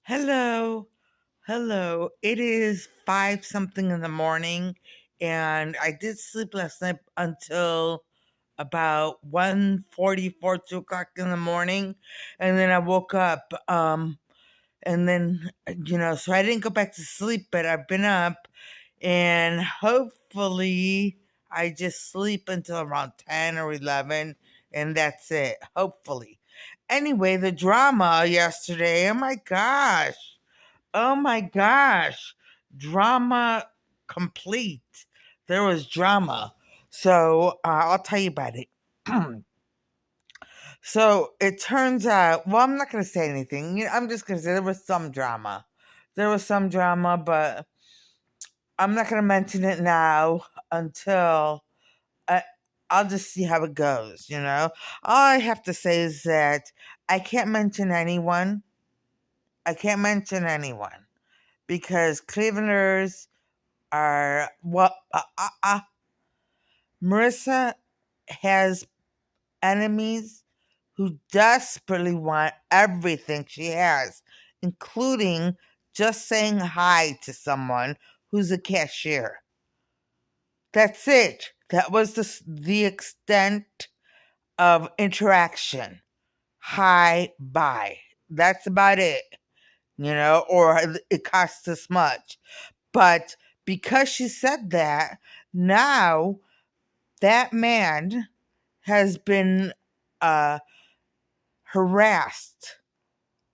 Hello. Hello. It is 5 something in the morning and I did sleep last night until about 1:44, 2 o'clock in the morning, and then I woke up. And then so I didn't go back to sleep, but I've been up, and hopefully I just sleep until around 10 or 11, and that's it. Hopefully. Anyway, the drama yesterday, oh my gosh. Oh my gosh. Drama complete. There was drama. So I'll tell you about it. So it turns out, well, I'm not going to say anything. I'm just going to say there was some drama. There was some drama, but I'm not going to mention it now until I, I'll just see how it goes, All I have to say is that I can't mention anyone. I can't mention anyone because Clevelanders are, well, Marissa has enemies who desperately want everything she has, including just saying hi to someone who's a cashier. That's it. That was the extent of interaction. Hi, bye. That's about it, or it costs this much. But because she said that, now that man has been harassed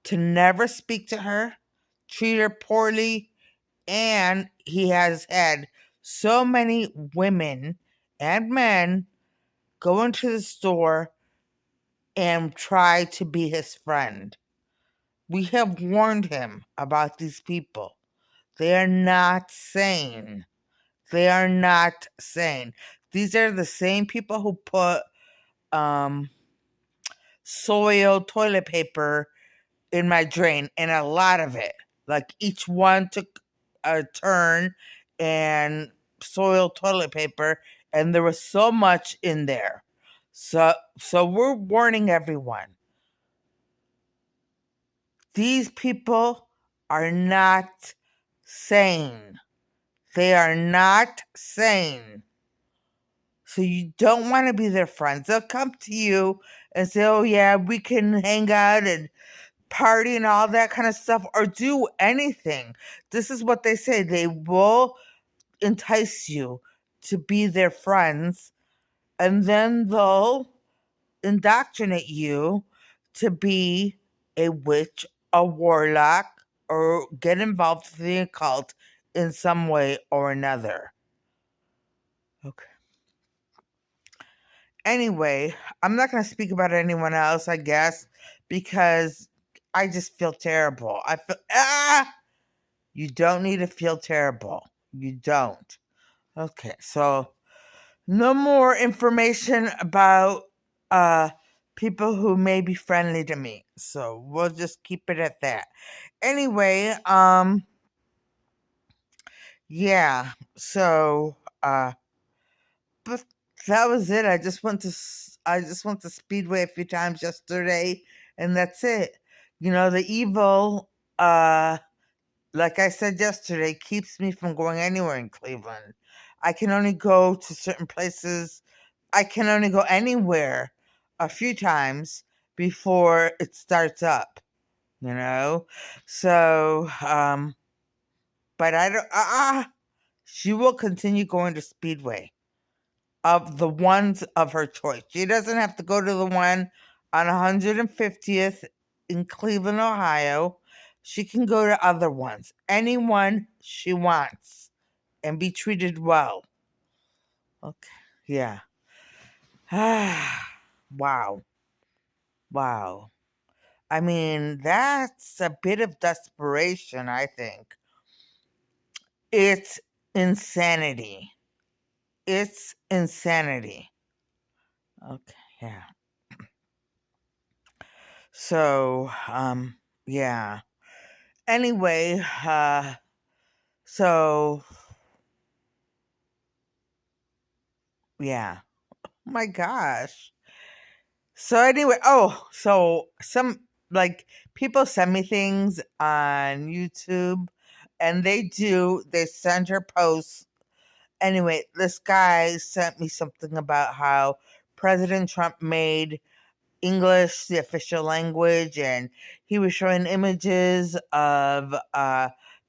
to never speak to her, treat her poorly, and he has had so many women and men go into the store and try to be his friend. We have warned him about these people. They are not sane. They are not sane. These are the same people who put soiled toilet paper in my drain, and a lot of it. Like each one took a turn and soiled toilet paper, and there was so much in there. So we're warning everyone. These people are not sane. They are not sane. So you don't want to be their friends. They'll come to you and say, "Oh yeah, we can hang out and party and all that kind of stuff, or do anything." This is what they say. They will entice you to be their friends, and then they'll indoctrinate you to be a witch, a warlock, or get involved with the occult in some way or another. Okay. Anyway, I'm not going to speak about anyone else, I guess, because I just feel terrible. I feel, you don't need to feel terrible. You don't. Okay, so no more information about people who may be friendly to me. So we'll just keep it at that. Anyway, yeah. So but that was it. I just went to Speedway a few times yesterday, and that's it. The evil like I said yesterday, keeps me from going anywhere in Cleveland. I can only go to certain places. I can only go anywhere a few times before it starts up, you know? So, but I don't, she will continue going to Speedway of the ones of her choice. She doesn't have to go to the one on 150th in Cleveland, Ohio. She can go to other ones, anyone she wants, and be treated well. Okay, yeah. Wow. Wow. I mean, that's a bit of desperation, I think. It's insanity. It's insanity. Okay, yeah. So, yeah. Anyway, so yeah. Oh my gosh. So anyway, oh, so like people send me things on YouTube, and they send her posts. Anyway, this guy sent me something about how President Trump made English the official language, and he was showing images of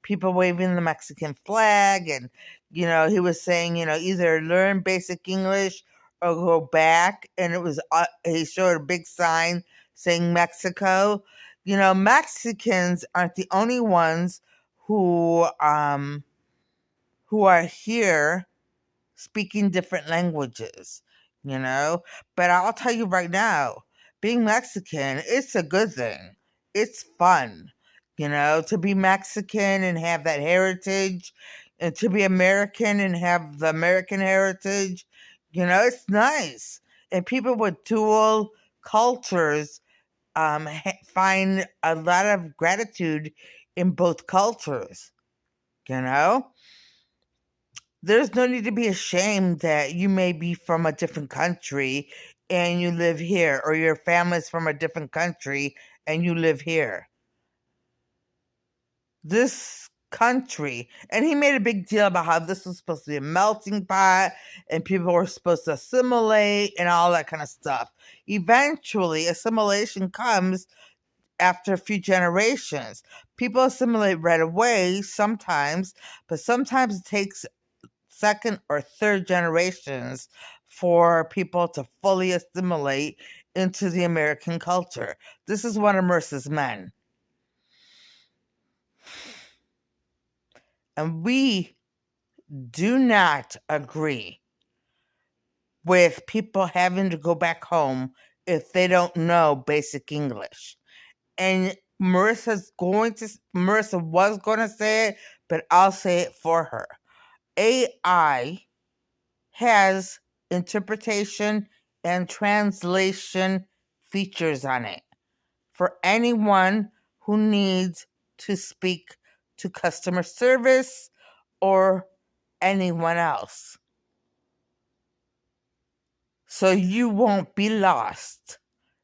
people waving the Mexican flag, and he was saying, either learn basic English or go back, and it was he showed a big sign saying Mexico. Mexicans aren't the only ones who are here speaking different languages, you know? But I'll tell you right now, being Mexican, it's a good thing. It's fun, to be Mexican and have that heritage, and to be American and have the American heritage, it's nice. And people with dual cultures find a lot of gratitude in both cultures, you know? There's no need to be ashamed that you may be from a different country and you live here, or your family's from a different country and you live here. This country, and he made a big deal about how this was supposed to be a melting pot and people were supposed to assimilate and all that kind of stuff. Eventually, assimilation comes after a few generations. People assimilate right away sometimes, but sometimes it takes second or third generations for people to fully assimilate into the American culture. This is one of Marissa's men. And we do not agree with people having to go back home if they don't know basic English. And Marissa was going to say it, but I'll say it for her. AI has interpretation and translation features on it for anyone who needs to speak to customer service or anyone else. So you won't be lost.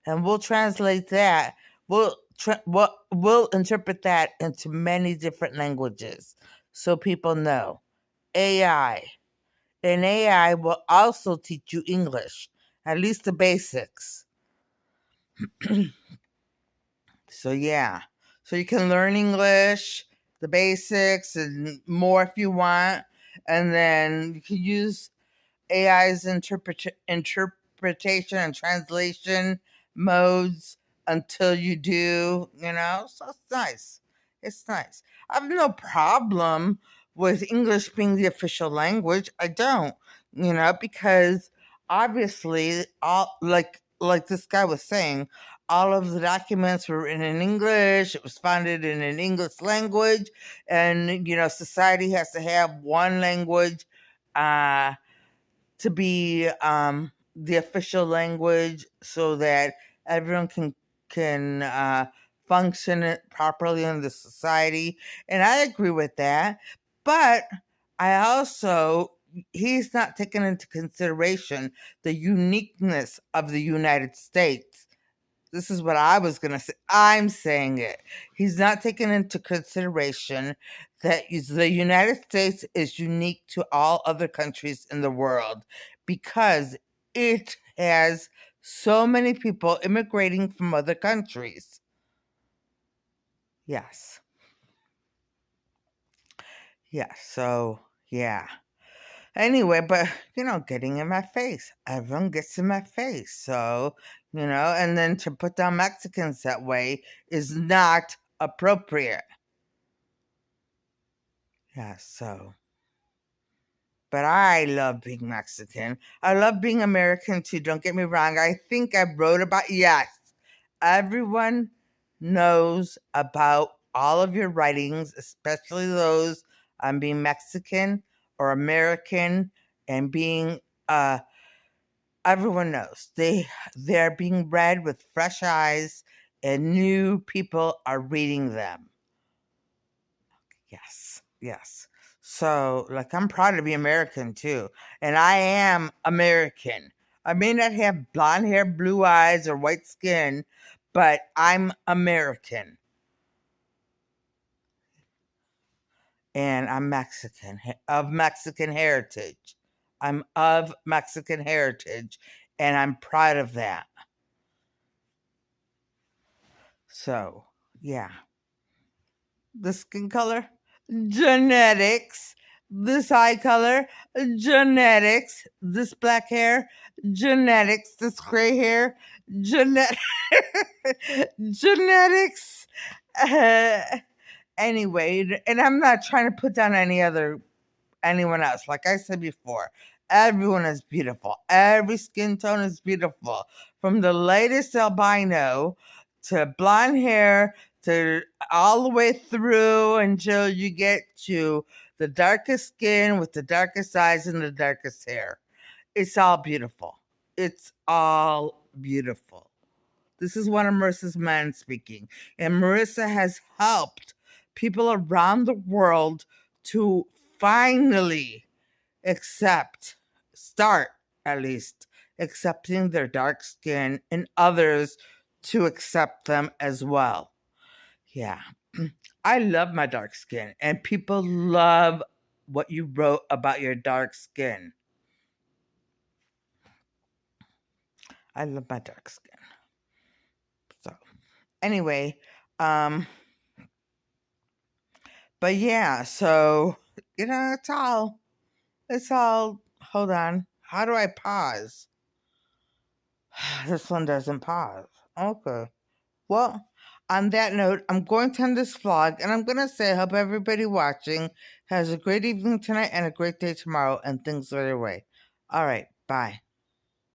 And we'll translate that. We'll interpret that into many different languages so people know. AI. And AI will also teach you English, at least the basics. So, yeah. So you can learn English, the basics, and more if you want. And then you can use AI's interpretation and translation modes until you do, So it's nice. It's nice. I have no problem with English being the official language. I don't, because obviously all like this guy was saying, all of the documents were written in English. It was founded in an English language, and society has to have one language to be the official language so that everyone can function properly in the society. And I agree with that. But I also he's not taking into consideration the uniqueness of the United States. This is what I was going to say. I'm saying it. He's not taking into consideration that the United States is unique to all other countries in the world because it has so many people immigrating from other countries. Yes. Yeah. So, yeah. Anyway, but getting in my face. Everyone gets in my face. So, and then to put down Mexicans that way is not appropriate. Yeah, so. But I love being Mexican. I love being American too. Don't get me wrong. I think I wrote about, yes, everyone knows about all of your writings, especially those on being Mexican or American and being everyone knows they're being read with fresh eyes and new people are reading them. Yes, yes. So, like, I'm proud to be American too, and I am American. I may not have blonde hair, blue eyes, or white skin, but I'm American and I'm Mexican, of Mexican heritage. I'm of Mexican heritage and I'm proud of that. So, yeah. The skin color, genetics. This eye color, genetics. This black hair, genetics. This gray hair, genetics. Uh, anyway, and I'm not trying to put down anyone else. Like I said before, everyone is beautiful. Every skin tone is beautiful. From the lightest albino to blonde hair to all the way through until you get to the darkest skin with the darkest eyes and the darkest hair. It's all beautiful. It's all beautiful. This is one of Marissa's men speaking. And Marissa has helped people around the world to finally start at least, accepting their dark skin and others to accept them as well. Yeah. I love my dark skin, and people love what you wrote about your dark skin. I love my dark skin. So, anyway, but yeah, so it's all hold on. How do I pause? This one doesn't pause. Okay. Well, on that note, I'm going to end this vlog and I'm going to say I hope everybody watching has a great evening tonight and a great day tomorrow and things go their way. All right. Bye.